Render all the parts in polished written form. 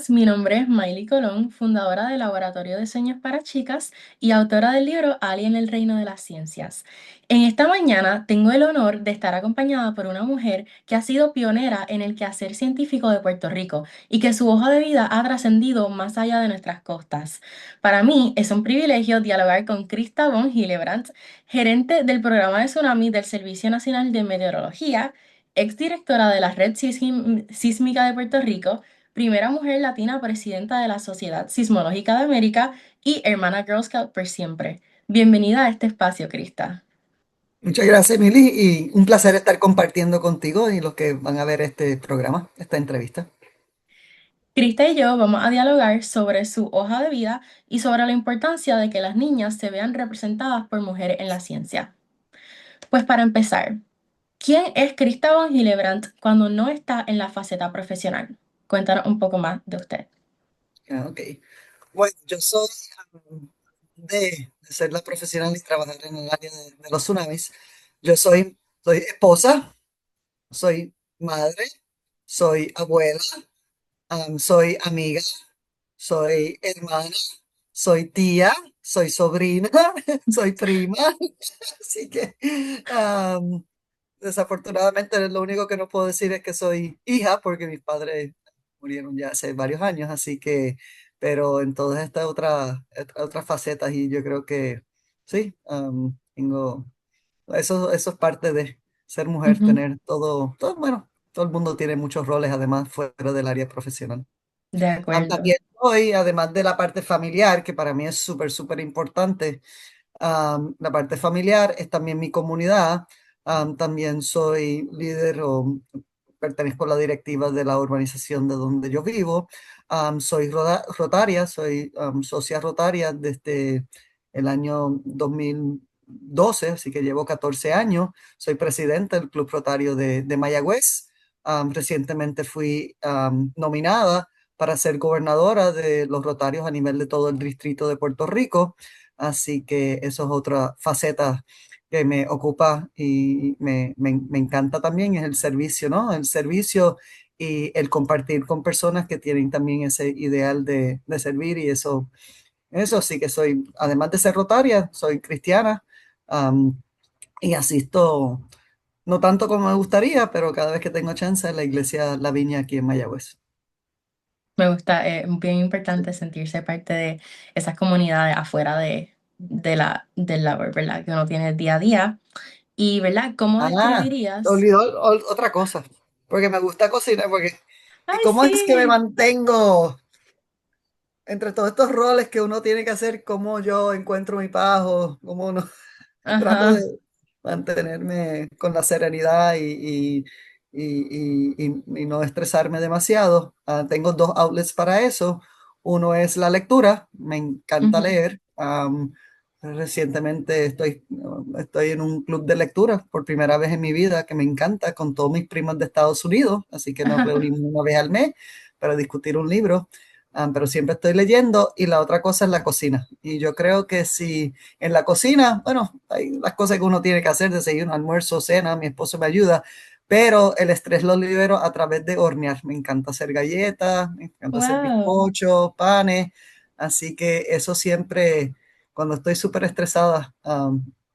días, mi nombre es Maily Colón, fundadora del Laboratorio de Sueños para Chicas y autora del libro Ali en el Reino de las Ciencias. En esta mañana tengo el honor de estar acompañada por una mujer que ha sido pionera en el quehacer científico de Puerto Rico y que su hoja de vida ha trascendido más allá de nuestras costas. Para mí es un privilegio dialogar con Krista von Hillebrandt, gerente del programa de tsunami del Servicio Nacional de Meteorología, exdirectora de la Red Sísmica de Puerto Rico, primera mujer latina presidenta de la Sociedad Sismológica de América y hermana Girl Scout por siempre. Bienvenida a este espacio, Krista. Muchas gracias, Emily, y un placer estar compartiendo contigo y los que van a ver este programa, esta entrevista. Krista y yo vamos a dialogar sobre su hoja de vida y sobre la importancia de que las niñas se vean representadas por mujeres en la ciencia. Pues para empezar, ¿quién es Krista von Hillebrandt cuando no está en la faceta profesional? Cuéntanos un poco más de usted. Ok. Bueno, yo soy de ser la profesional y trabajar en el área de los tsunamis. Soy esposa, soy madre, soy abuela, soy amiga, soy hermana, soy tía, soy sobrina, soy prima. Así que desafortunadamente lo único que no puedo decir es que soy hija porque mis padres murieron ya hace varios años, así que, pero en todas estas otras facetas y yo creo que sí, tengo, eso es parte de ser mujer, Ujú. tener bueno, todo el mundo tiene muchos roles además fuera del área profesional. De acuerdo. También soy, además de la parte familiar, que para mí es súper, súper importante, la parte familiar es también mi comunidad. También soy líder o pertenezco a la directiva de la urbanización de donde yo vivo. Soy rotaria, soy socia rotaria desde el año 2012, así que llevo 14 años. Soy presidente del Club Rotario de Mayagüez. Recientemente fui nominada para ser gobernadora de los Rotarios a nivel de todo el distrito de Puerto Rico. Así que eso es otra faceta que me ocupa y me encanta también, es el servicio, ¿no? El servicio y el compartir con personas que tienen también ese ideal de servir y eso sí que soy, además de ser rotaria, soy cristiana, am, y asisto, no tanto como me gustaría, pero cada vez que tengo chance a la iglesia La Viña aquí en Mayagüez. Me gusta, es bien importante sentirse parte de esas comunidades afuera del labor, ¿verdad? Que uno tiene día a día. Y, ¿verdad? ¿Cómo Te describirías? olvidó otra cosa, porque me gusta cocinar, porque Ay, ¿cómo es que me sí. mantengo entre todos estos roles que uno tiene que hacer? ¿Cómo yo encuentro mi paz o cómo no? Trato Ajá. de mantenerme con la serenidad y no estresarme demasiado. Tengo dos outlets para eso. Uno es la lectura, me encanta Ujú. leer. Recientemente estoy en un club de lectura por primera vez en mi vida que me encanta con todos mis primos de Estados Unidos, así que nos reunimos una vez al mes para discutir un libro. Pero siempre estoy leyendo y la otra cosa es la cocina. Y yo creo que si en la cocina, bueno, hay las cosas que uno tiene que hacer, desayuno, almuerzo, cena, mi esposo me ayuda, pero el estrés lo libero a través de hornear. Me encanta hacer galletas, me encanta hacer Wow. bizcochos, panes, así que eso siempre, cuando estoy súper estresada,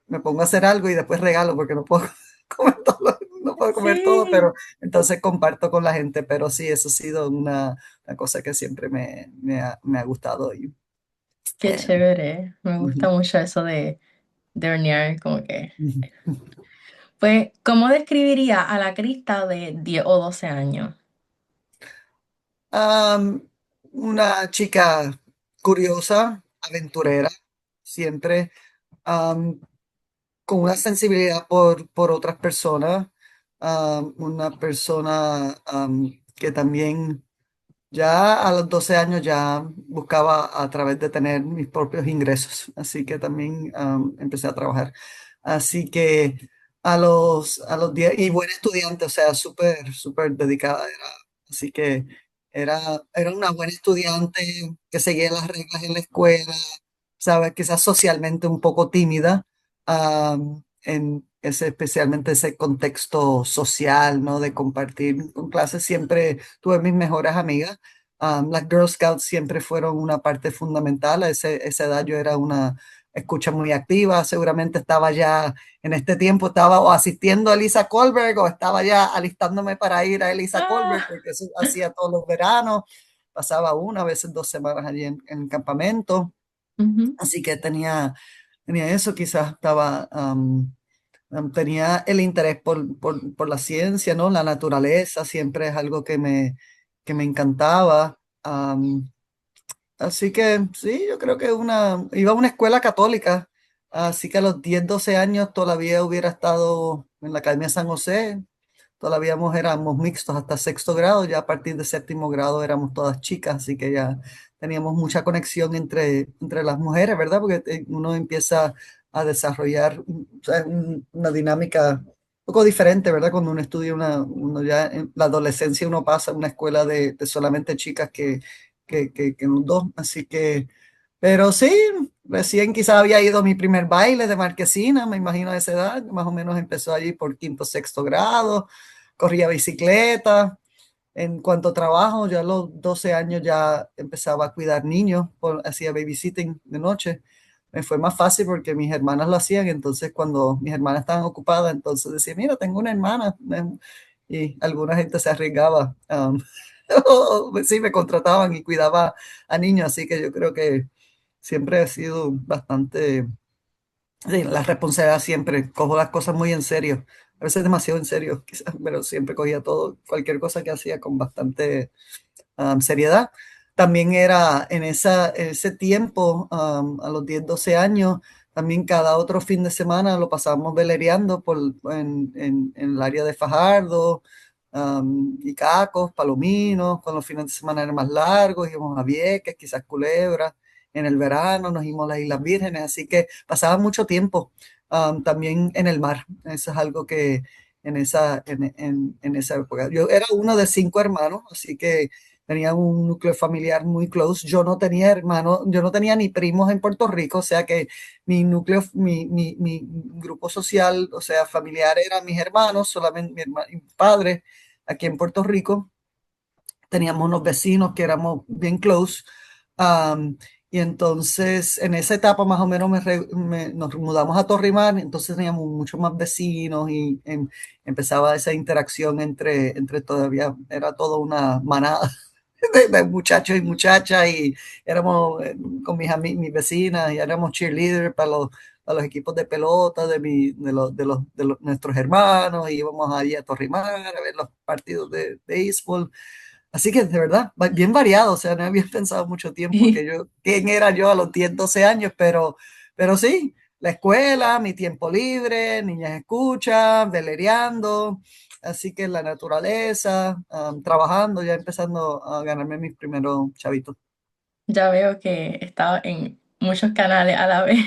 me pongo a hacer algo y después regalo porque no puedo comer todo, no puedo comer todo, Sí. pero entonces comparto con la gente, pero sí, eso ha sido una cosa que siempre me ha gustado. Qué Eh, chévere. Me gusta ujú, mucho eso de hornear, como que. ujú. Pues, ¿cómo describiría a la Krista de 10 o 12 años? Am, una chica curiosa, aventurera, siempre am, con una sensibilidad por otras personas, una persona que también ya a los 12 años ya buscaba a través de tener mis propios ingresos, así que también empecé a trabajar. Así que a los 10, y buena estudiante, o sea, súper, súper dedicada era. Así que era una buena estudiante que seguía las reglas en la escuela, ¿sabes? Quizás socialmente un poco tímida, especialmente ese contexto social, ¿no? De compartir con clases, siempre tuve mis mejores amigas, Las Girl Scouts siempre fueron una parte fundamental. A esa edad yo era una escucha muy activa. Seguramente estaba ya en este tiempo, estaba o asistiendo a Elisa Kolberg o estaba ya alistándome para ir a Elisa Kolberg, Ah, porque eso hacía todos los veranos. Pasaba una, a veces 2 semanas allí en el campamento. ujú. Así que tenía eso, quizás tenía el interés por la ciencia, ¿no? La naturaleza siempre es algo que me encantaba. Así que sí, yo creo que iba a una escuela católica, así que a los 10 12 años todavía hubiera estado en la Academia San José, todavía éramos mixtos hasta sexto grado, ya a partir de séptimo grado éramos todas chicas, así que ya teníamos mucha conexión entre las mujeres, ¿verdad? Porque uno empieza a desarrollar o sea, una dinámica un poco diferente, ¿verdad? Cuando uno estudia uno ya en la adolescencia uno pasa a una escuela de solamente chicas que los dos, así que, pero sí, recién quizá había ido a mi primer baile de marquesina, me imagino a esa edad, más o menos empezó allí por quinto, sexto grado, corría bicicleta. En cuanto a trabajo, ya a los 12 años ya empezaba a cuidar niños, hacía babysitting de noche. Me fue más fácil porque mis hermanas lo hacían, entonces cuando mis hermanas estaban ocupadas, entonces decía, mira, tengo una hermana. Y alguna gente se arriesgaba. Sí, me contrataban y cuidaba a niños, así que yo creo que siempre he sido bastante, sí, la responsabilidad siempre, cojo las cosas muy en serio, a veces demasiado en serio, quizás, pero siempre cogía todo, cualquier cosa que hacía con bastante seriedad. También era en ese tiempo, a los 10 12 años, también cada otro fin de semana lo pasábamos velereando en el área de Fajardo, Icacos, Palominos, cuando los fines de semana eran más largos, íbamos a Vieques, quizás Culebra. En el verano nos íbamos a las Islas Vírgenes, así que pasaba mucho tiempo también en el mar. Eso es algo que en esa época. Yo era uno de 5 hermanos, así que tenía un núcleo familiar muy close. Yo no tenía hermanos, yo no tenía ni primos en Puerto Rico, o sea que mi grupo social, o sea, familiar eran mis hermanos, solamente mi padre aquí en Puerto Rico. Teníamos unos vecinos que éramos bien close. um, y entonces, en esa etapa más o menos nos mudamos a Torrimar, entonces teníamos muchos más vecinos y empezaba esa interacción entre todavía, era toda una manada de muchachos y muchachas y éramos con mis vecinas y éramos cheerleaders para los equipos de pelota nuestros hermanos y íbamos allí a Torrimar a ver los partidos de béisbol. Así que de verdad, bien variado, o sea, no había pensado mucho tiempo quién era yo a los 10 12 años, pero sí, la escuela, mi tiempo libre, niñas escuchan, velereando, así que la naturaleza, trabajando, ya empezando a ganarme mis primeros chavitos. Ya veo que estaba en muchos canales a la vez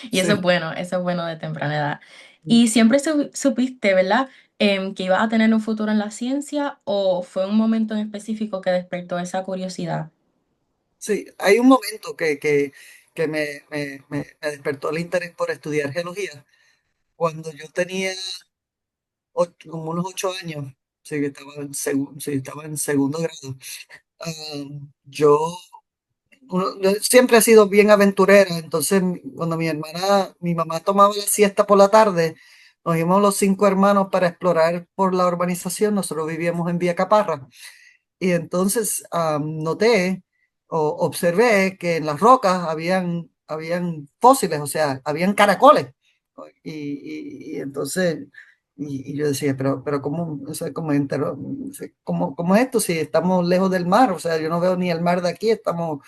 y Sí. eso es bueno de temprana edad. ¿Y siempre supiste, verdad, que ibas a tener un futuro en la ciencia o fue un momento en específico que despertó esa curiosidad? Sí, hay un momento que me despertó el interés por estudiar geología. Cuando yo tenía como unos 8 años, sí, que sí, estaba en segundo grado. Yo, yo siempre he sido bien aventurera, entonces cuando mi mamá tomaba la siesta por la tarde, nos íbamos los 5 hermanos para explorar por la urbanización, nosotros vivíamos en Vía Caparra, y entonces noté o observé que en las rocas habían fósiles, o sea, habían caracoles. Y entonces, y yo decía, pero ¿cómo, o sea, cómo es esto si estamos lejos del mar? O sea, yo no veo ni el mar de aquí, estamos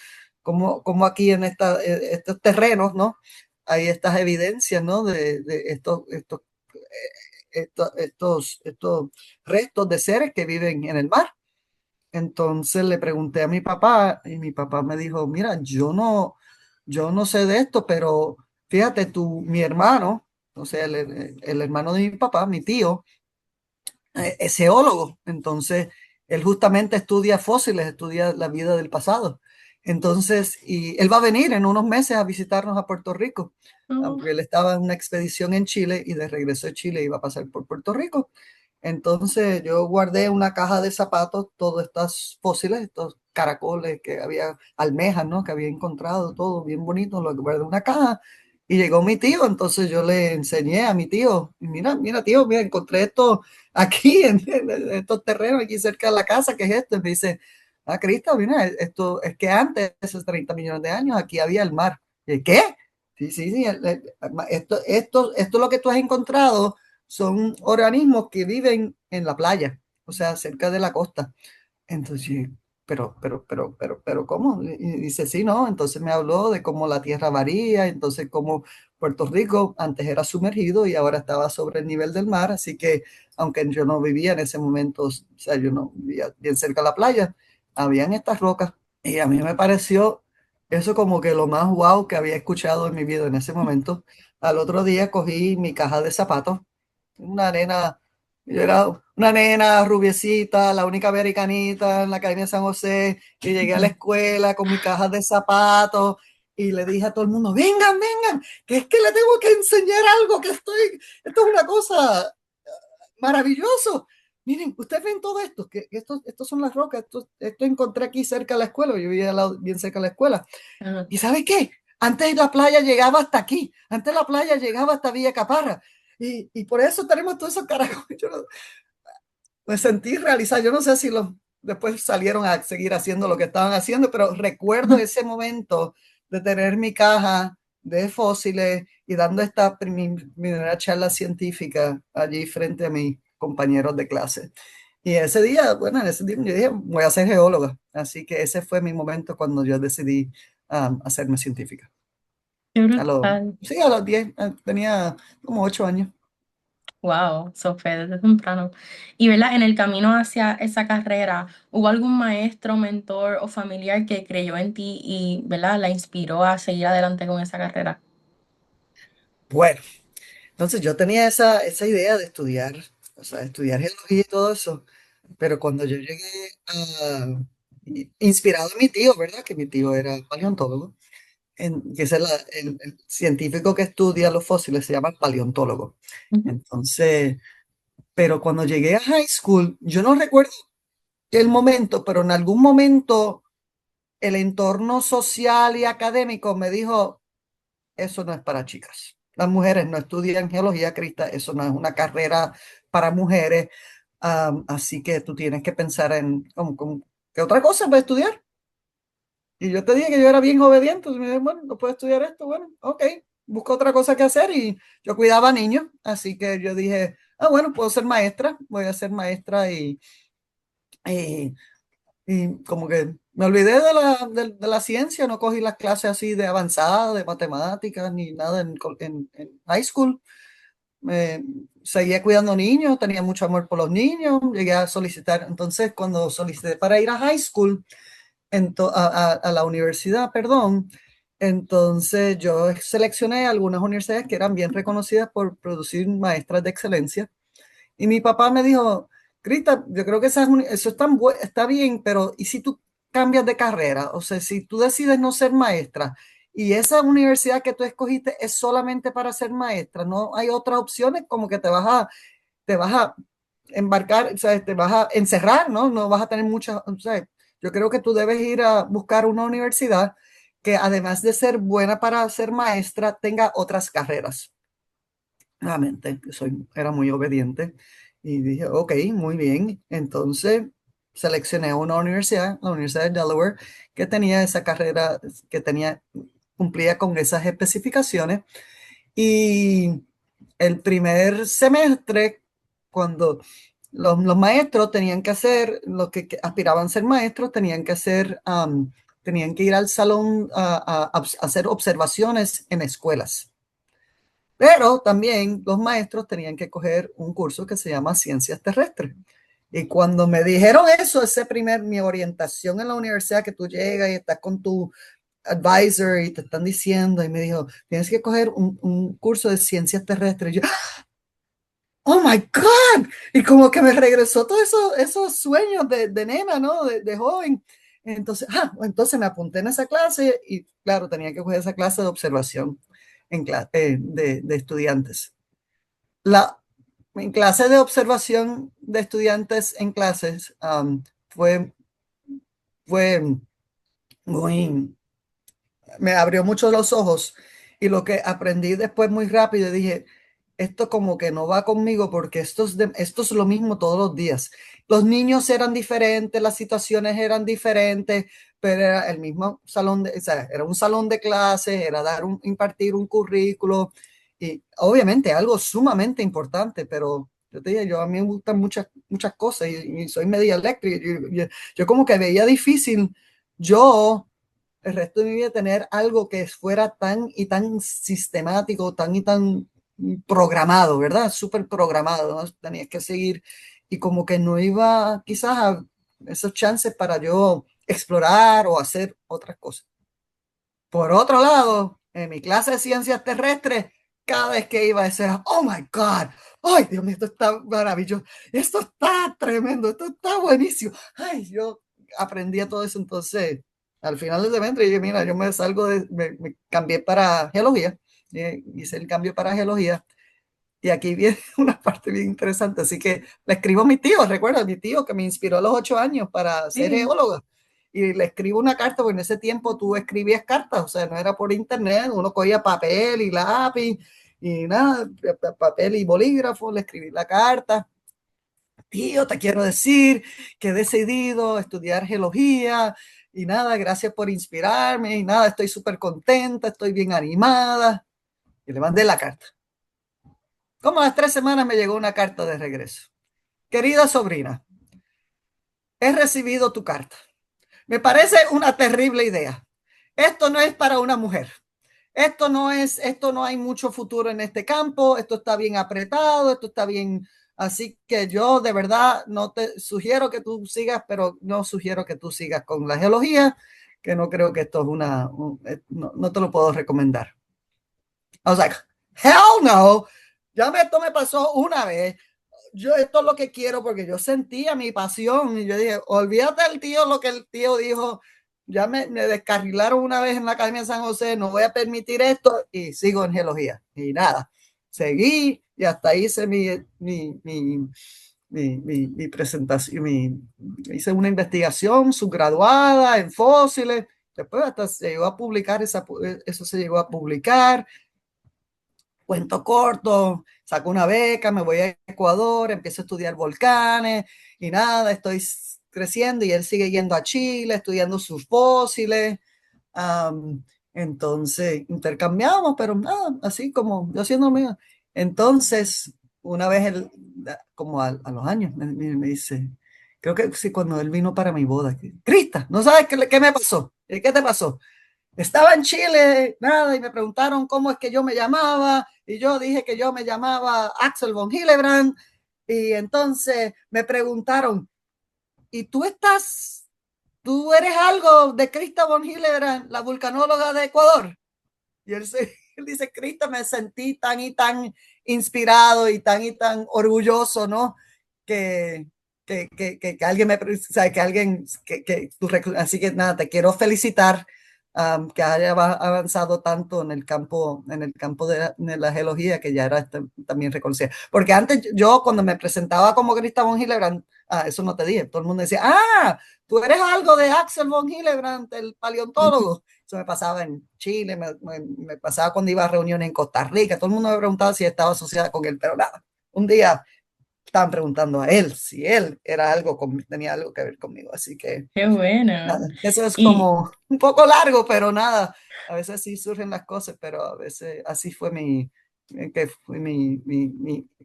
como aquí en estos terrenos, ¿no? Hay estas evidencias, ¿no? De estos restos de seres que viven en el mar. Entonces le pregunté a mi papá y mi papá me dijo, mira, yo no sé de esto, pero fíjate mi hermano, o sea, el hermano de mi papá, mi tío, es geólogo. Entonces, él justamente estudia fósiles, estudia la vida del pasado. Entonces, y él va a venir en unos meses a visitarnos a Puerto Rico, Oh, porque él estaba en una expedición en Chile y de regreso de Chile iba a pasar por Puerto Rico. Entonces, yo guardé una caja de zapatos, todos estos fósiles, estos caracoles, que había almejas, ¿no? Que había encontrado todo bien bonito, lo que guardé en una caja. Y llegó mi tío, entonces yo le enseñé a mi tío, y mira, mira tío, mira, encontré esto aquí en estos terrenos aquí cerca de la casa, ¿qué es esto? Y me dice, ah, Cristo, mira, esto es que antes, esos 30 millones de años, aquí había el mar. ¿Y qué? Sí, sí, sí, esto lo que tú has encontrado son organismos que viven en la playa, o sea, cerca de la costa. Entonces, ¿cómo? Y dice, sí, ¿no? Entonces me habló de cómo la tierra varía, entonces cómo Puerto Rico antes era sumergido y ahora estaba sobre el nivel del mar, así que aunque yo no vivía en ese momento, o sea, yo no vivía bien cerca de la playa, habían estas rocas y a mí me pareció eso como que lo más wow que había escuchado en mi vida en ese momento. Al otro día cogí mi caja de zapatos, una nena, yo era una nena rubiecita, la única americanita en la calle de San José, y llegué a la escuela con mi caja de zapatos y le dije a todo el mundo, vengan, vengan, que es que le tengo que enseñar algo, esto es una cosa maravilloso. Miren, ustedes ven todo esto, que estos son las rocas, esto encontré aquí cerca de la escuela, yo vivía bien cerca de la escuela. Ajá. ¿Y sabe qué? Antes la playa llegaba hasta aquí, antes la playa llegaba hasta Villa Caparra. Y por eso tenemos todos esos caracoles. Yo me sentí realizado. Yo no sé si después salieron a seguir haciendo lo que estaban haciendo, pero recuerdo ese momento de tener mi caja de fósiles y dando esta primera charla científica allí frente a mis compañeros de clase. Y ese día, bueno, en ese día yo dije, voy a ser geóloga. Así que ese fue mi momento cuando yo decidí hacerme científica. Qué A los, brutal. sí, a los 10, tenía como 8 años. Wow, eso fue desde temprano. Y, ¿verdad? En el camino hacia esa carrera, ¿hubo algún maestro, mentor o familiar que creyó en ti y, ¿verdad? La inspiró a seguir adelante con esa carrera? Bueno, entonces yo tenía esa idea de estudiar, o sea, estudiar geología y todo eso, pero cuando yo llegué a, inspirado en mi tío, ¿verdad? Que mi tío era paleontólogo, que es el científico que estudia los fósiles, se llama paleontólogo. Ujú, Entonces, pero cuando llegué a high school, yo no recuerdo el momento, pero en algún momento el entorno social y académico me dijo, eso no es para chicas. Las mujeres no estudian geología, Crista, eso no es una carrera para mujeres. Así que tú tienes que pensar en ¿qué otra cosa para estudiar? Y yo te dije que yo era bien obediente. Y me dije, bueno, no puedo estudiar esto. Bueno, ok, busco otra cosa que hacer. Y yo cuidaba niños, así que yo dije, bueno, puedo ser maestra, voy a ser maestra y, y como que me olvidé de la ciencia, no cogí las clases así de avanzada, de matemáticas, ni nada en high school. Me seguía cuidando niños, tenía mucho amor por los niños, llegué a solicitar, entonces cuando solicité para ir a high school, a la universidad, perdón, entonces yo seleccioné algunas universidades que eran bien reconocidas por producir maestras de excelencia y mi papá me dijo, Crista, yo creo que eso está bien, pero ¿y si tú cambias de carrera? O sea, si tú decides no ser maestra y esa universidad que tú escogiste es solamente para ser maestra, no hay otras opciones como que te vas a embarcar, o sea, te vas a encerrar, ¿no? No vas a tener muchas, o sea, yo creo que tú debes ir a buscar una universidad que además de ser buena para ser maestra, tenga otras carreras. Nuevamente, era muy obediente y dije, ok, muy bien. Entonces seleccioné una universidad, la Universidad de Delaware, que tenía esa carrera, cumplía con esas especificaciones. Y el primer semestre, cuando los maestros tenían que hacer, los que aspiraban a ser maestros, tenían que ir al salón a hacer observaciones en escuelas. Pero también los maestros tenían que coger un curso que se llama Ciencias Terrestres. Y cuando me dijeron eso, mi orientación en la universidad, que tú llegas y estás con tu advisor y te están diciendo, y me dijo, tienes que coger un curso de ciencias terrestres. Y yo, oh my God, y como que me regresó todos esos sueños de nena, ¿no? De joven. Entonces me apunté en esa clase y claro, tenía que coger esa clase de observación de estudiantes. La, Mi clase de observación de estudiantes en clases fue fue muy, me abrió mucho los ojos y lo que aprendí después muy rápido dije, esto como que no va conmigo porque esto es lo mismo todos los días. Los niños eran diferentes, las situaciones eran diferentes, pero era el mismo salón o sea, era un salón de clases, era impartir un currículo y obviamente algo sumamente importante, pero yo te dije, a mí me gustan muchas cosas y soy media eléctrica. Yo como que veía difícil yo el resto de mi vida tener algo que fuera tan y tan sistemático, tan y tan programado, ¿verdad? Súper programado, ¿no? Tenías que seguir y como que no iba quizás a esos chances para yo explorar o hacer otras cosas. Por otro lado, en mi clase de ciencias terrestres, cada vez que iba a decir, oh my God, ay Dios mío, esto está maravilloso, esto está tremendo, esto está buenísimo. Ay, yo aprendí todo eso, entonces al final del semestre dije, mira, yo me salgo me cambié para geología, hice el cambio para geología y aquí viene una parte bien interesante, así que le escribo a mi tío, recuerda, mi tío que me inspiró a los 8 años para ser Sí. geólogo. Y le escribo una carta, porque en ese tiempo tú escribías cartas, o sea, no era por internet, uno cogía papel y lápiz y nada, papel y bolígrafo, le escribí la carta. Tío, te quiero decir que he decidido estudiar geología y nada, gracias por inspirarme y nada, estoy súper contenta, estoy bien animada. Y le mandé la carta. Como a las 3 semanas me llegó una carta de regreso. Querida sobrina, he recibido tu carta. Me parece una terrible idea. Esto no es para una mujer. Esto no hay mucho futuro en este campo. Esto está bien apretado, esto está bien. Así que yo de verdad no te sugiero que tú sigas, pero no sugiero que tú sigas con la geología, que no creo que esto es no, no te lo puedo recomendar. I was like, hell no. Esto me pasó una vez. Yo esto es lo que quiero porque yo sentía mi pasión y yo dije, olvídate del tío, lo que el tío dijo, me descarrilaron una vez en la Academia de San José, no voy a permitir esto y sigo en geología. Y nada, seguí y hasta hice mi presentación, hice una investigación subgraduada en fósiles, después hasta se llegó a publicar, eso se llegó a publicar cuento corto, saco una beca, me voy a Ecuador, empiezo a estudiar volcanes y nada, estoy creciendo y él sigue yendo a Chile, estudiando sus fósiles. Um, entonces intercambiamos, pero nada, así como yo haciendo mío. Entonces, una vez él, como a los años, me dice, creo que sí, cuando él vino para mi boda, Crista, ¿no sabes qué me pasó? ¿Qué te pasó? Estaba en Chile, nada, y me preguntaron cómo es que yo me llamaba, y yo dije que yo me llamaba Axel von Hillebrand, y entonces me preguntaron, ¿y tú eres algo de Krista von Hillebrand, la vulcanóloga de Ecuador? Y él dice, Krista, me sentí tan y tan inspirado y tan orgulloso, ¿no? Que, que alguien o sea, que alguien, así que nada, te quiero felicitar que haya avanzado tanto en el campo de la geología, que ya era también reconocida. Porque antes yo, cuando me presentaba como Krista von Hillebrand, eso no te dije, todo el mundo decía, tú eres algo de Axel von Hillebrand, el paleontólogo. Eso me pasaba en Chile, me pasaba cuando iba a reuniones en Costa Rica, todo el mundo me preguntaba si estaba asociada con él, pero nada, un día estaban preguntando a él si él era tenía algo que ver conmigo, así que Qué bueno. nada, eso es Y como un poco largo, pero nada, a veces sí surgen las cosas, pero a veces así fue que fue mi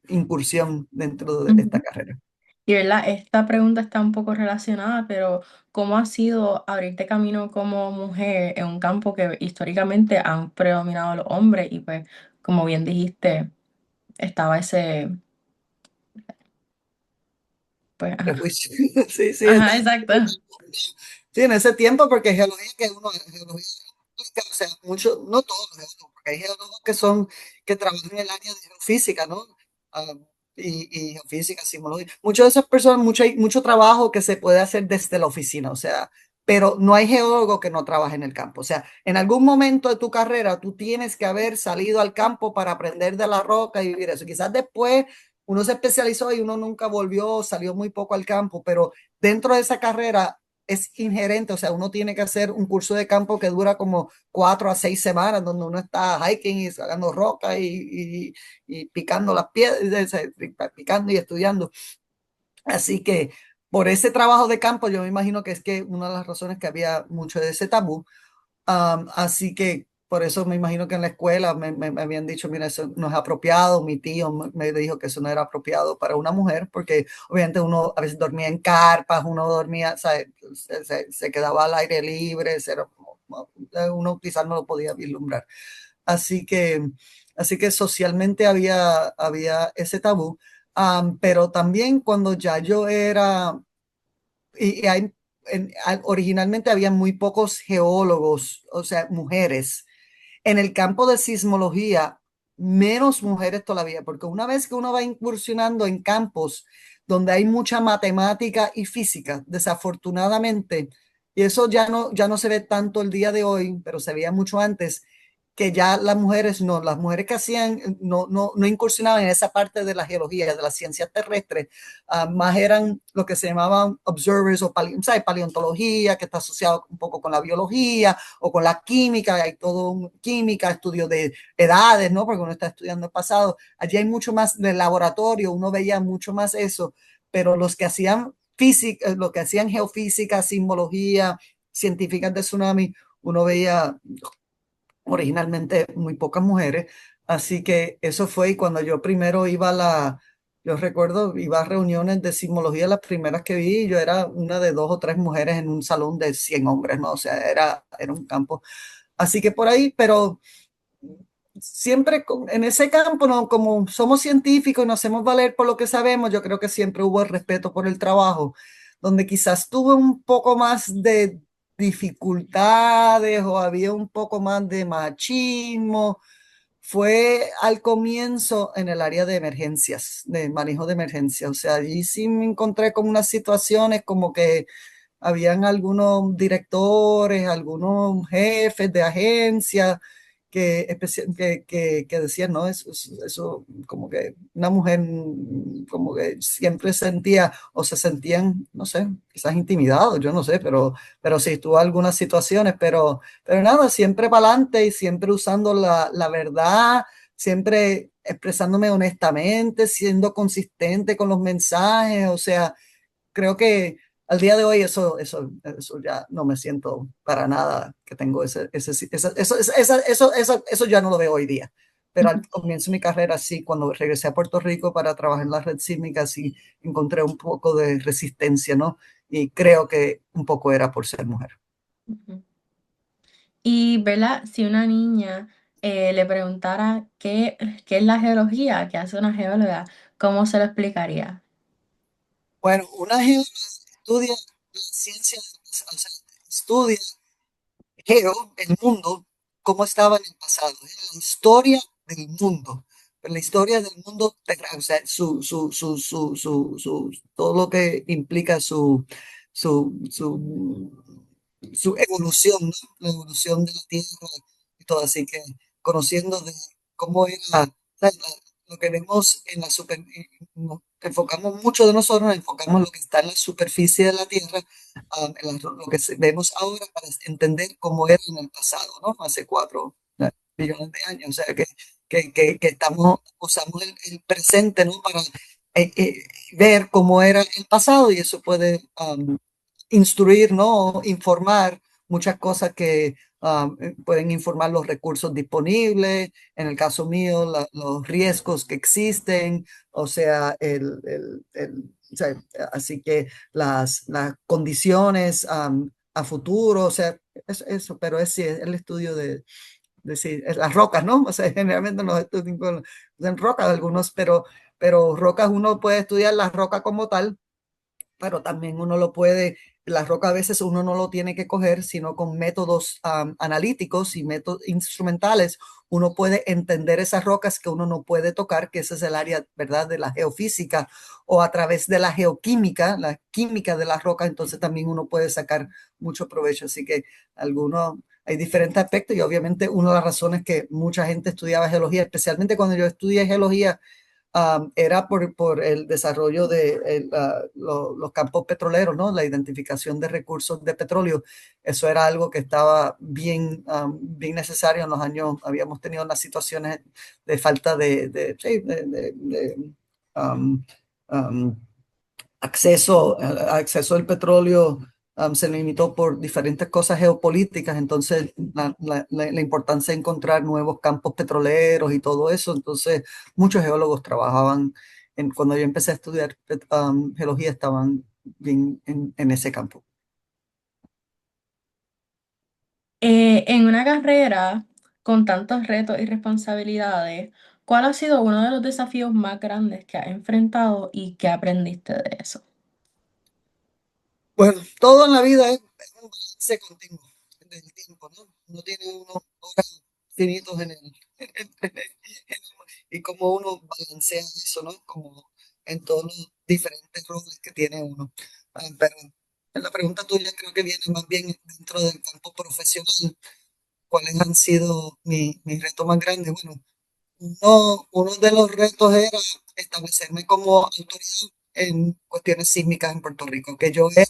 incursión dentro de esta ujú. carrera. Y verdad, esta pregunta está un poco relacionada, pero ¿cómo ha sido abrirte camino como mujer en un campo que históricamente han predominado los hombres? Y pues, como bien dijiste, estaba ese, pues, ajá, Prejuicio. Sí, sí, ajá, exacto. sí, en ese tiempo, porque geología o sea, no todos los geólogos, porque hay geólogos que trabajan en el área de geofísica, ¿no? Ah, y geofísica, sismología. Muchas de esas personas, hay mucho trabajo que se puede hacer desde la oficina, o sea, pero no hay geólogo que no trabaje en el campo. O sea, en algún momento de tu carrera tú tienes que haber salido al campo para aprender de la roca y vivir eso. Quizás después uno se especializó y uno nunca volvió, salió muy poco al campo, pero dentro de esa carrera es inherente, o sea, uno tiene que hacer un curso de campo que dura como 4 a 6 semanas, donde uno está hiking y sacando rocas y picando las piedras, picando y estudiando. Así que por ese trabajo de campo, yo me imagino que es que una de las razones que había mucho de ese tabú. Así que por eso me imagino que en la escuela me habían dicho, mira, eso no es apropiado. Mi tío me dijo que eso no era apropiado para una mujer, porque obviamente uno a veces dormía en carpas, uno dormía, ¿sabe? Se quedaba al aire libre, uno quizás no lo podía vislumbrar. Así que, así que socialmente había ese tabú. Pero también cuando ya yo era y originalmente había muy pocos geólogos, o sea, mujeres. En el campo de sismología, menos mujeres todavía, porque una vez que uno va incursionando en campos donde hay mucha matemática y física, desafortunadamente, y eso ya no se ve tanto el día de hoy, pero se veía mucho antes, que ya las mujeres no, las mujeres que hacían, no incursionaban en esa parte de la geología, de las ciencias terrestres, más eran lo que se llamaban observers o ¿sabes? Paleontología, que está asociado un poco con la biología o con la química, hay todo química, estudios de edades, ¿no? Porque uno está estudiando el pasado. Allí hay mucho más de laboratorio, uno veía mucho más eso, pero los que hacían física, los que hacían geofísica, sismología, científicas de tsunami, uno veía originalmente muy pocas mujeres, así que eso fue y cuando yo primero iba yo recuerdo, iba a reuniones de sismología, las primeras que vi, yo era una de 2 o 3 mujeres en un salón de 100 hombres, ¿no? O sea, era un campo. Así que por ahí, pero siempre en ese campo, ¿no? Como somos científicos y nos hacemos valer por lo que sabemos, yo creo que siempre hubo el respeto por el trabajo, donde quizás tuve un poco más de dificultades o había un poco más de machismo, fue al comienzo en el área de emergencias, de manejo de emergencias. O sea, allí sí me encontré con unas situaciones como que habían algunos directores, algunos jefes de agencias que decían, no, eso como que una mujer como que siempre sentía o se sentían, no sé, quizás intimidados, yo no sé, pero sí tuvo algunas situaciones, pero nada, siempre para adelante y siempre usando la verdad, siempre expresándome honestamente, siendo consistente con los mensajes, o sea, creo que al día de hoy eso ya no me siento para nada que tengo eso ya no lo veo hoy día. Pero al comienzo de mi carrera, sí, cuando regresé a Puerto Rico para trabajar en la red sísmica, sí encontré un poco de resistencia, ¿no? Y creo que un poco era por ser mujer. Ujú. Y, ¿verdad? Si una niña le preguntara qué es la geología, qué hace una geóloga, ¿cómo se lo explicaría? Bueno, una geóloga estudia la ciencia, o sea, estudia el mundo, cómo estaba en el pasado, la historia del mundo, pero la historia del mundo, o sea, todo lo que implica su, su evolución, ¿no? La evolución de la Tierra y todo, así que conociendo de cómo era, o sea, lo que vemos en la nos enfocamos mucho de nosotros, nos enfocamos en lo que está en la superficie de la Tierra, lo que vemos ahora para entender cómo era en el pasado, ¿no? Hace 4 billones de años. O sea, que usamos el presente, ¿no? Para ver cómo era el pasado y eso puede instruir, ¿no? Informar muchas cosas que pueden informar los recursos disponibles, en el caso mío, los riesgos que existen, o sea, o sea, así que las condiciones a futuro, o sea, eso, pero sí, es el estudio de las rocas, ¿no? O sea, generalmente los estudian en rocas algunos, pero rocas uno puede estudiar las rocas como tal, pero también uno lo puede, la roca a veces uno no lo tiene que coger, sino con métodos analíticos y métodos instrumentales, uno puede entender esas rocas que uno no puede tocar, que ese es el área, ¿verdad?, de la geofísica, o a través de la química de las rocas, entonces también uno puede sacar mucho provecho. Así que hay diferentes aspectos y obviamente una de las razones que mucha gente estudiaba geología, especialmente cuando yo estudié geología, era por el desarrollo de los campos petroleros, ¿no? La identificación de recursos de petróleo. Eso era algo que estaba bien necesario en los años. Habíamos tenido unas situaciones de falta sí, um, um, acceso al petróleo. Se limitó por diferentes cosas geopolíticas, entonces la importancia de encontrar nuevos campos petroleros y todo eso, entonces muchos geólogos trabajaban, cuando yo empecé a estudiar geología, estaban bien en ese campo. En una carrera con tantos retos y responsabilidades, ¿cuál ha sido uno de los desafíos más grandes que has enfrentado y qué aprendiste de eso? Bueno, todo en la vida es un balance continuo del tiempo, ¿no? No tiene unos horas finitos y como uno balancea eso, ¿no? Como en todos los diferentes roles que tiene uno. Pero en la pregunta tuya creo que viene más bien dentro del campo profesional. ¿Cuáles han sido mis retos más grandes? Bueno, uno de los retos era establecerme como autoridad en cuestiones sísmicas en Puerto Rico, que yo era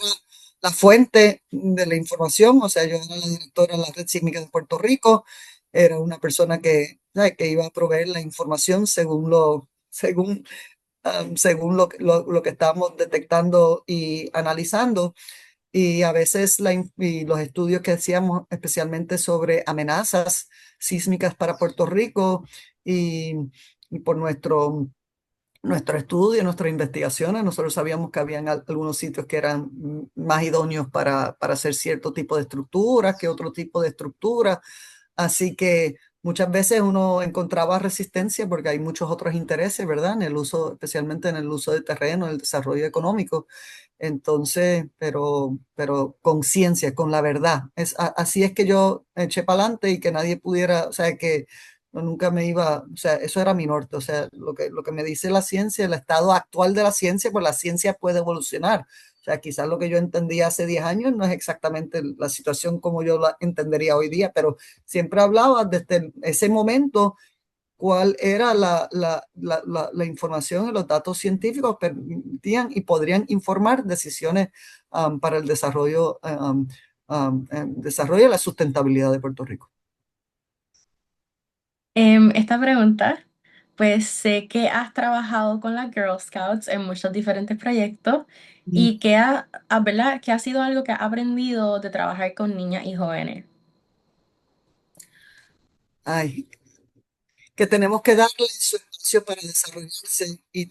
la fuente de la información, o sea, yo era la directora de la Red Sísmica de Puerto Rico, era una persona ¿sabes?, que iba a proveer la información según lo que estábamos detectando y analizando. Y a veces y los estudios que hacíamos, especialmente sobre amenazas sísmicas para Puerto Rico, y, y por nuestro estudio, nuestras investigaciones, nosotros sabíamos que habían algunos sitios que eran más idóneos para hacer cierto tipo de estructuras que otro tipo de estructuras. Así que muchas veces uno encontraba resistencia porque hay muchos otros intereses, ¿verdad? En el uso, especialmente en el uso de terreno, el desarrollo económico. Entonces, pero con ciencia, con la verdad. Así es que yo eché para adelante y que nadie pudiera, o sea, que no, nunca me iba, o sea, eso era mi norte. O sea, lo que me dice la ciencia, el estado actual de la ciencia, pues la ciencia puede evolucionar. O sea, quizás lo que yo entendía hace 10 años no es exactamente la situación como yo la entendería hoy día, pero siempre hablaba desde ese momento cuál era la información y los datos científicos permitían y podrían informar decisiones para el desarrollo y la sustentabilidad de Puerto Rico. Esta pregunta, pues sé que has trabajado con las Girl Scouts en muchos diferentes proyectos Mm. y ¿verdad? ¿Qué ha sido algo que has aprendido de trabajar con niñas y jóvenes? Ay, que tenemos que darle su espacio para desarrollarse y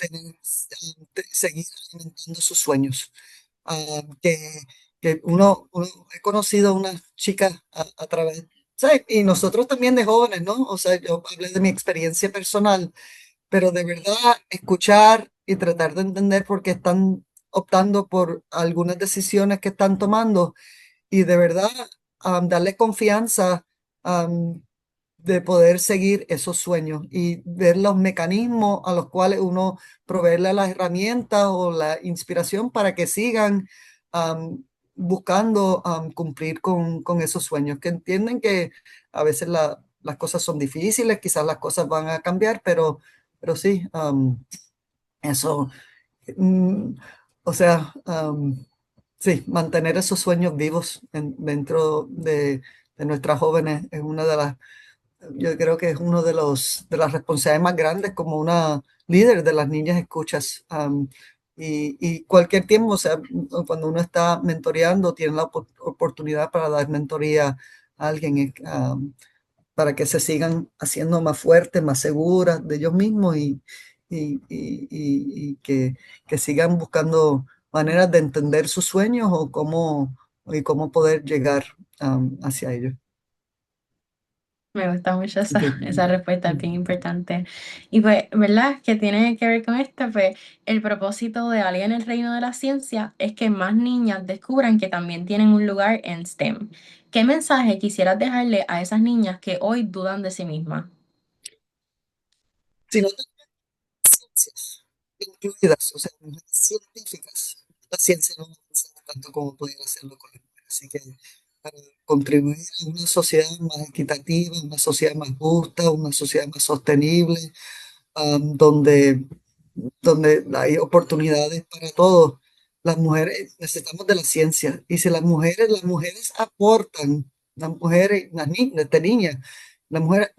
seguir alimentando sus sueños. Ah, que he conocido unas chicas a través, ¿sabes? Y nosotros también de jóvenes, ¿no? O sea, yo hablé de mi experiencia personal, pero de verdad escuchar y tratar de entender por qué están optando por algunas decisiones que están tomando y de verdad darle confianza de poder seguir esos sueños y ver los mecanismos a los cuales uno proveerle las herramientas o la inspiración para que sigan am, buscando cumplir con esos sueños, que entienden que a veces las cosas son difíciles, quizás las cosas van a cambiar, pero sí, eso, mm, o sea, sí, mantener esos sueños vivos dentro de nuestras jóvenes es una de las, yo creo que es uno de las responsabilidades más grandes como una líder de las niñas escuchas. Y cualquier tiempo, o sea, cuando uno está mentoreando, tiene la oportunidad para dar mentoría a alguien, para que se sigan haciendo más fuertes, más seguras de ellos mismos y que sigan buscando maneras de entender sus sueños y cómo poder llegar hacia ellos. Me gusta mucho Así que, esa respuesta, es bien importante. Y pues, ¿verdad? Que tiene que ver con esto, pues el propósito de alguien en el reino de la ciencia es que más niñas descubran que también tienen un lugar en STEM. ¿Qué mensaje quisieras dejarle a esas niñas que hoy dudan de sí mismas? si no tenemos ciencias incluidas, o sea, mujeres científicas, la ciencia no avanza tanto como pudiera hacerlo con las mujeres. Así que para contribuir a una sociedad más equitativa, una sociedad más justa, una sociedad más sostenible, donde, donde hay oportunidades para todos. Las mujeres necesitamos de la ciencia y si las mujeres aportan, las mujeres, las niñas, desde niñas, las mujeres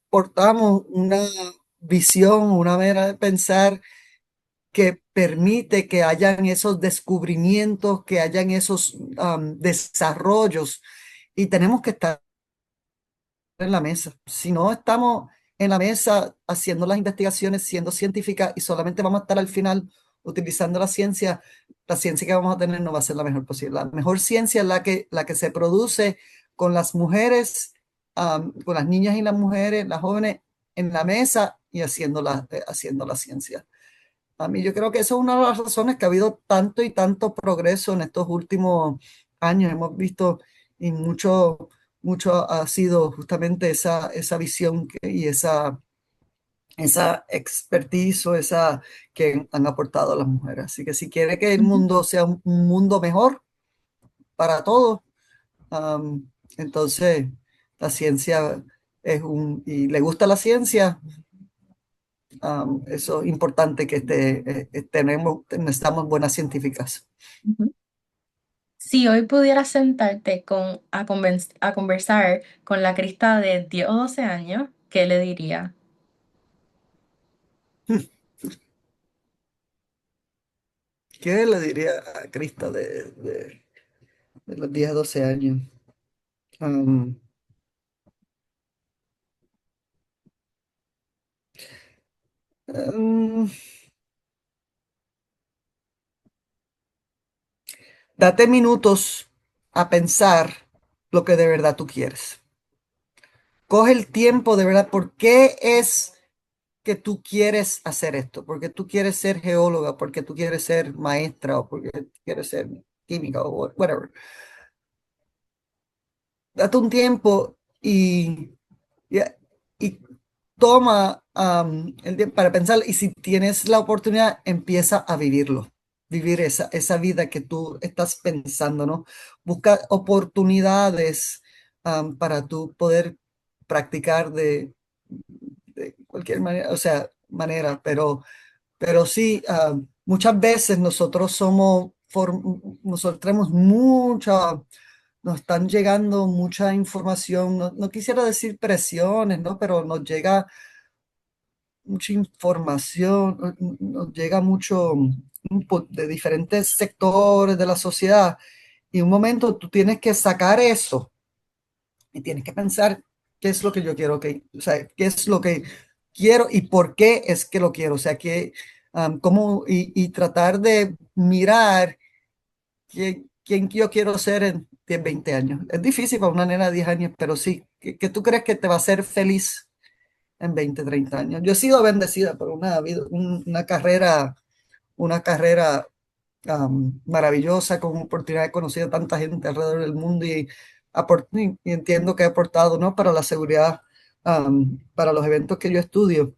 aportamos una visión, una manera de pensar que permite que hayan esos descubrimientos, que hayan esos desarrollos y tenemos que estar en la mesa. Si no estamos en la mesa haciendo las investigaciones, siendo científicas y solamente vamos a estar al final utilizando la ciencia que vamos a tener no va a ser la mejor posible. La mejor ciencia es la que se produce con las mujeres, con las niñas y las mujeres, las jóvenes en la mesa y haciendo la ciencia. A mí yo creo que eso es una de las razones que ha habido tanto y tanto progreso en estos últimos años. Hemos visto y mucho ha sido justamente esa visión y esa expertise o esa que han aportado las mujeres. Así que si quiere que el Ujú, mundo sea un mundo mejor para todos, entonces la ciencia y le gusta la ciencia, eso es importante que necesitamos buenas científicas. ujú. Si hoy pudieras sentarte a conversar con la Crista de 10 o 12 años, ¿qué le diría? ¿Qué le diría a Krista de los 10 a 12 años? Um, um, Date minutos a pensar lo que de verdad tú quieres. Coge el tiempo de verdad. ¿Por qué es que tú quieres hacer esto? ¿Porque tú quieres ser geóloga? ¿Porque tú quieres ser maestra? ¿O porque quieres ser química? O whatever. Date un tiempo y, y toma el tiempo para pensar y si tienes la oportunidad, empieza a vivirlo, vivir esa vida que tú estás pensando, ¿no? Busca oportunidades para tú poder practicar de cualquier manera, o sea, manera, pero sí, muchas veces nosotros tenemos nos están llegando mucha información, no quisiera decir presiones, ¿no? Pero nos llega mucha información, nos llega mucho input de diferentes sectores de la sociedad y un momento tú tienes que sacar eso y tienes que pensar qué es lo que yo quiero, o sea, qué es lo que quiero y por qué es que lo quiero, o sea, y tratar de mirar quién yo quiero ser en 10 20 años. Es difícil para una nena de 10 años, pero sí, que tú crees que te va a hacer feliz en 20 30 años. Yo he sido bendecida por una carrera maravillosa, con oportunidad de conocer a tanta gente alrededor del mundo y entiendo que he aportado, ¿no? Para la seguridad, para los eventos que yo estudio,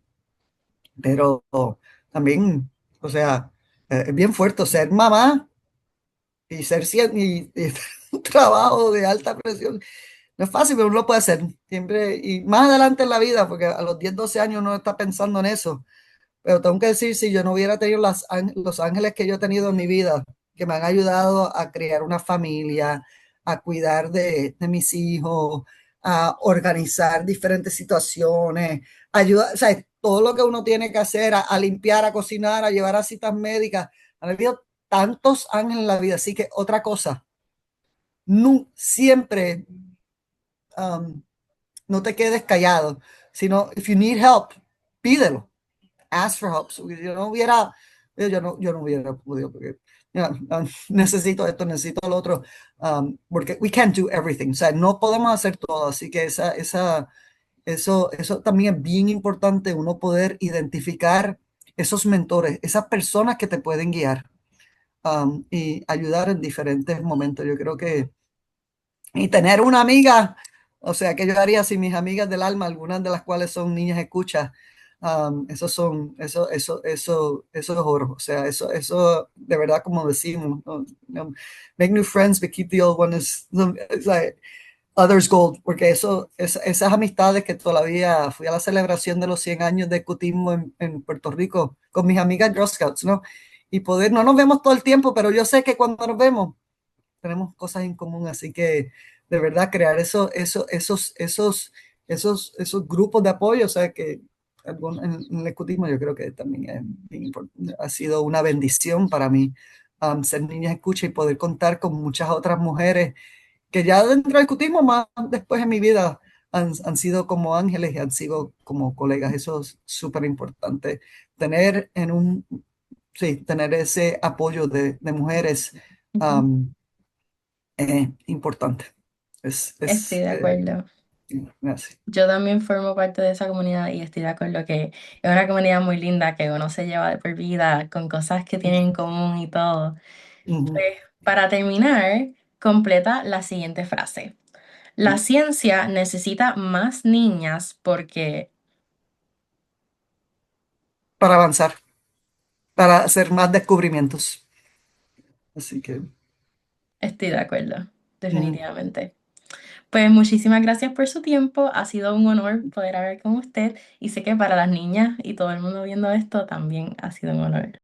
pero también, o sea, es bien fuerte ser mamá y y un trabajo de alta presión. No es fácil, pero uno lo puede hacer siempre y más adelante en la vida, porque a los 10 12 años uno está pensando en eso. Pero tengo que decir, si yo no hubiera tenido los ángeles que yo he tenido en mi vida, que me han ayudado a crear una familia, a cuidar de mis hijos, a organizar diferentes situaciones, ayudar, o sea, todo lo que uno tiene que hacer, a limpiar, a cocinar, a llevar a citas médicas, han habido tantos ángeles en la vida. Así que otra cosa, no, siempre um, no te quedes callado, sino if you need help, pídelo, ask for help. So, yo no hubiera podido, porque necesito esto, necesito lo otro, porque we can't do everything, o sea, no podemos hacer todo, así que eso también es bien importante, uno poder identificar esos mentores, esas personas que te pueden guiar y ayudar en diferentes momentos. Yo creo que y tener una amiga, o sea, ¿qué yo haría si mis amigas del alma, algunas de las cuales son niñas escuchas, eso es oro, o sea, eso de verdad como decimos, no, make new friends, but keep the old ones, no, o sea, Others Gold, porque esas amistades que todavía fui a la celebración de los 100 años de escutismo en Puerto Rico con mis amigas Girl Scouts, ¿no? Y poder, no nos vemos todo el tiempo, pero yo sé que cuando nos vemos tenemos cosas en común, así que de verdad crear esos grupos de apoyo, o sea que en el escutismo yo creo que también ha sido una bendición para mí, ser niña escucha y poder contar con muchas otras mujeres que ya dentro del escutismo, más después en mi vida, han sido como ángeles y han sido como colegas. Eso es súper importante. Tener sí, tener ese apoyo de mujeres Ujú. um, importante. Es, Estoy es, de acuerdo. así. Yo también formo parte de esa comunidad y estoy de acuerdo que es una comunidad muy linda que uno se lleva de por vida con cosas que tienen en común y todo. Ujú. Pues, para terminar, completa la siguiente frase. La ciencia necesita más niñas porque Para avanzar, para hacer más descubrimientos. Así que, estoy de acuerdo, ujú, definitivamente. Pues muchísimas gracias por su tiempo. Ha sido un honor poder hablar con usted y sé que para las niñas y todo el mundo viendo esto también ha sido un honor.